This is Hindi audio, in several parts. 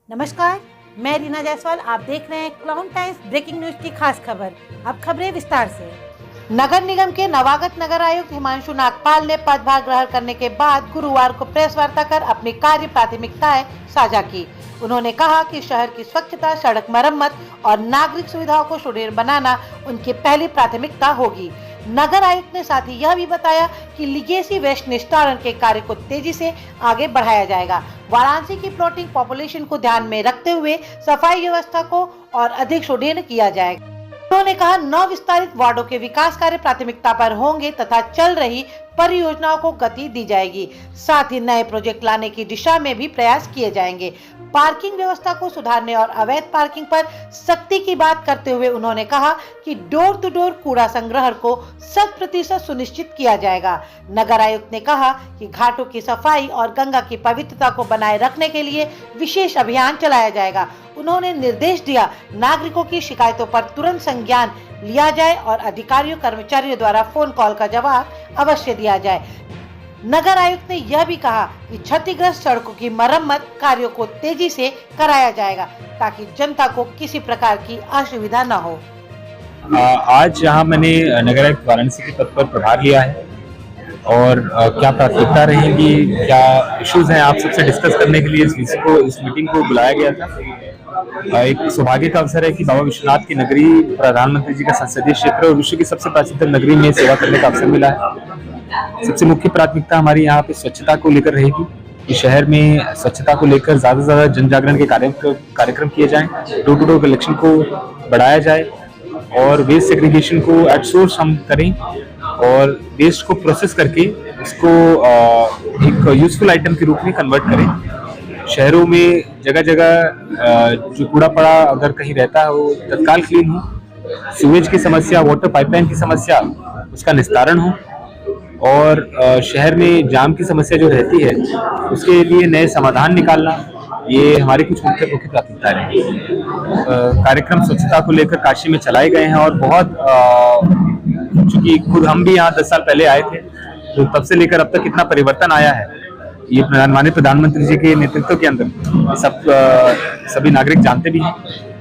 नमस्कार, मैं रीना जायसवाल। आप देख रहे हैं क्लाउन टाइम्स ब्रेकिंग न्यूज की खास खबर। अब खबरें विस्तार से। नगर निगम के नवागत नगर आयुक्त हिमांशु नागपाल ने पदभार ग्रहण करने के बाद गुरुवार को प्रेस वार्ता कर अपनी कार्य प्राथमिकताएं साझा की। उन्होंने कहा कि शहर की स्वच्छता, सड़क मरम्मत और नागरिक सुविधाओं को सुदृढ़ बनाना उनकी पहली प्राथमिकता होगी। नगर आयुक्त ने साथ ही यह भी बताया कि लीगेसी वेस्ट निस्तारण के कार्य को तेजी से आगे बढ़ाया जाएगा। वाराणसी की फ्लोटिंग पॉपुलेशन को ध्यान में रखते हुए सफाई व्यवस्था को और अधिक सुदृढ़ किया जाएगा। उन्होंने कहा 9 विस्तारित वार्डों के विकास कार्य प्राथमिकता पर होंगे तथा चल रही परियोजनाओं को गति दी जाएगी। साथ ही नए प्रोजेक्ट लाने की दिशा में भी प्रयास किए जाएंगे। पार्किंग व्यवस्था को सुधारने और अवैध पार्किंग पर सख्ती की बात करते हुए उन्होंने कहा कि डोर टू डोर कूड़ा संग्रहण को 100% सुनिश्चित किया जाएगा। नगर आयुक्त ने कहा कि घाटों की सफाई और गंगा की पवित्रता को बनाए रखने के लिए विशेष अभियान चलाया जाएगा। उन्होंने निर्देश दिया नागरिकों की शिकायतों पर तुरंत संज्ञान लिया जाए और अधिकारियों कर्मचारियों द्वारा फोन कॉल का जवाब अवश्य दिया जाए। नगर आयुक्त ने यह भी कहा कि क्षतिग्रस्त सड़कों की मरम्मत कार्यों को तेजी से कराया जाएगा ताकि जनता को किसी प्रकार की असुविधा न हो। आज यहाँ मैंने नगर आयुक्त वाराणसी के पद पर प्रभार लिया है और क्या प्राथमिकता रहेगी, क्या इश्यूज हैं, आप सबसे डिस्कस करने के लिए इस मीटिंग को बुलाया गया था। एक सौभाग्य का अवसर है कि बाबा विश्वनाथ की नगरी, प्रधानमंत्री जी का संसदीय क्षेत्र और विश्व की सबसे प्रसिद्ध नगरी में सेवा करने का अवसर मिला है। सबसे मुख्य प्राथमिकता हमारी यहाँ पे स्वच्छता को लेकर रहेगी कि शहर में स्वच्छता को लेकर ज्यादा से ज्यादा जन जागरण के कार्यक्रम किए जाएं, डोर टू डोर कलेक्शन को बढ़ाया जाए और वेस्ट सेग्रीगेशन को एट सोर्स हम करें और वेस्ट को प्रोसेस करके उसको एक यूजफुल आइटम के रूप में कन्वर्ट करें। शहरों में जगह जगह जो कूड़ा पड़ा अगर कहीं रहता है वो तत्काल क्लीन हो, सीवेज की समस्या, वाटर पाइपलाइन की समस्या उसका निस्तारण हो और शहर में जाम की समस्या जो रहती है उसके लिए नए समाधान निकालना, ये हमारी कुछ मुख्य प्राथमिकताएं हैं। कार्यक्रम स्वच्छता को लेकर काशी में चलाए गए हैं और बहुत चूंकि खुद हम भी यहाँ 10 साल पहले आए थे तो तब से लेकर अब तक कितना परिवर्तन आया है ये माननीय प्रधानमंत्री जी के नेतृत्व के अंदर सभी नागरिक जानते भी हैं।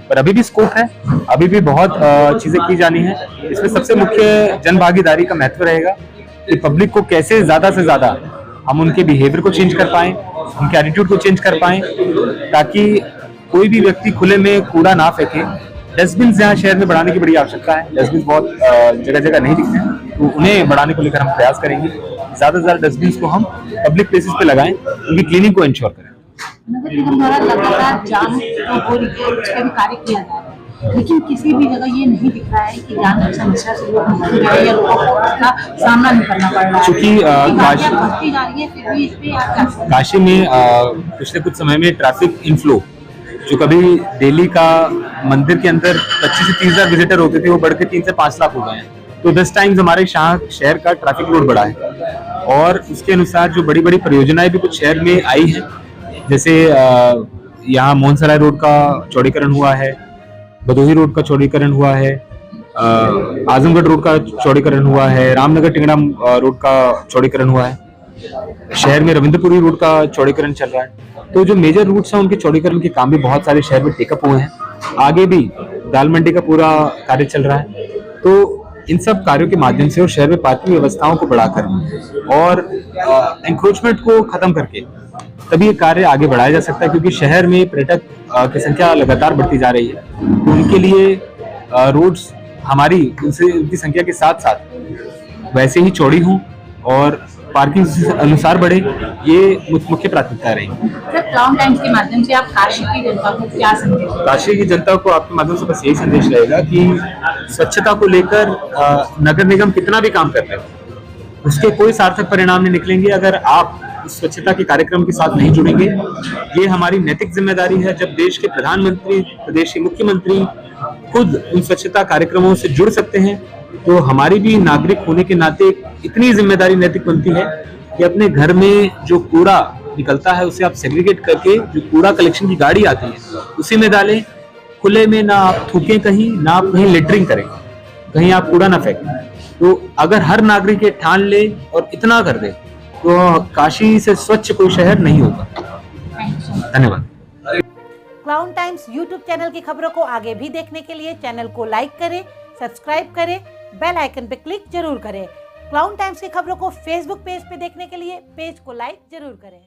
पर अभी भी स्कोप है, अभी भी बहुत चीजें की जानी है। इसमें सबसे मुख्य जन भागीदारी का महत्व रहेगा कि पब्लिक को कैसे ज्यादा से ज्यादा हम उनके बिहेवियर को चेंज कर पाएं, उनके एटीट्यूड को चेंज कर पाएं, ताकि कोई भी व्यक्ति खुले में कूड़ा ना फेंके। डस्टबिन यहाँ शहर में बढ़ाने की बड़ी आवश्यकता है। डस्टबिन बहुत जगह जगह नहीं दिखते हैं तो उन्हें बढ़ाने को लेकर हम प्रयास करेंगे। ज्यादा से ज्यादा डस्टबिन को हम पब्लिक प्लेसेस पे लगाएं, उनकी क्लीनिंग को इंश्योर करें। नगर निगम द्वारा लगातार जाम हो रही है, उसका भी कार्य किया जा रहा है, लेकिन किसी भी जगह ये नहीं दिख रहा है कि जाम की समस्या से लोग निकल रहे हैं या लोगों को उसका सामना नहीं करना पड़ रहा है। चूंकि काशी में पिछले कुछ समय में ट्रैफिक इनफ्लो जो कभी दिल्ली का मंदिर के अंदर 25 से 30 हजार विजिटर होते थे वो बढ़ के 3 से 5 लाख हो गए हैं। तो 10 टाइम्स हमारे शहर का ट्रैफिक लोड बढ़ा है और उसके अनुसार जो बड़ी बड़ी परियोजनाएं भी कुछ शहर में आई हैं, जैसे यहाँ मोहनसराय रोड का चौड़ीकरण हुआ है, भदोही रोड का चौड़ीकरण हुआ है, आजमगढ़ रोड का चौड़ीकरण हुआ है, रामनगर टिंगड़ा रोड का चौड़ीकरण हुआ है, शहर में रविंद्रपुरी रोड का चौड़ीकरण चल रहा है। तो जो मेजर रूट्स हैं उनके चौड़ीकरण के काम भी बहुत सारे शहर में टेकअप हुए हैं। आगे भी दाल मंडी का पूरा कार्य चल रहा है। तो इन सब कार्यों के माध्यम से और शहर में पार्किंग व्यवस्थाओं को बढ़ाकर और एंक्रोचमेंट को खत्म करके तभी ये कार्य आगे बढ़ाया जा सकता है, क्योंकि शहर में पर्यटक की संख्या लगातार बढ़ती जा रही है। तो उनके लिए रोड्स हमारी उनकी संख्या के साथ साथ वैसे ही चौड़ी हों और पार्किंग अनुसार बढ़े, ये मुख्य प्राथमिकता रहेगी। सर, क्लाउन टाइम्स के माध्यम से आप काशी की जनता को क्या संदेश? काशी की जनता को आपके माध्यम से बस यही संदेश रहेगा कि स्वच्छता को लेकर नगर निगम कितना भी काम करता है उसके कोई सार्थक परिणाम नहीं निकलेंगे अगर आप स्वच्छता के कार्यक्रम के साथ नहीं जुड़ेंगे। ये हमारी नैतिक जिम्मेदारी है। जब देश के प्रधानमंत्री, प्रदेश के मुख्यमंत्री खुद उन स्वच्छता कार्यक्रमों से जुड़ सकते हैं तो हमारी भी नागरिक होने के नाते इतनी जिम्मेदारी नैतिक बनती है कि अपने घर में जो कूड़ा निकलता है उसे आप सेग्रीगेट करके जो कूड़ा कलेक्शन की गाड़ी आती है उसी में डालें। खुले में ना आप थूकें कहीं, ना आप कहीं लिटरिंग करें, कहीं आप कूड़ा ना फेंकें। तो अगर हर नागरिक ये ठान ले और इतना कर दे तो काशी से स्वच्छ कोई शहर नहीं होगा। धन्यवाद। क्लाउन टाइम्स यूट्यूब चैनल की खबरों को आगे भी देखने के लिए चैनल को लाइक करें, सब्सक्राइब करें, बेल आइकन पर क्लिक जरूर करें। क्लाउन टाइम्स की खबरों को फेसबुक पेज पे देखने के लिए पेज को लाइक जरूर करें।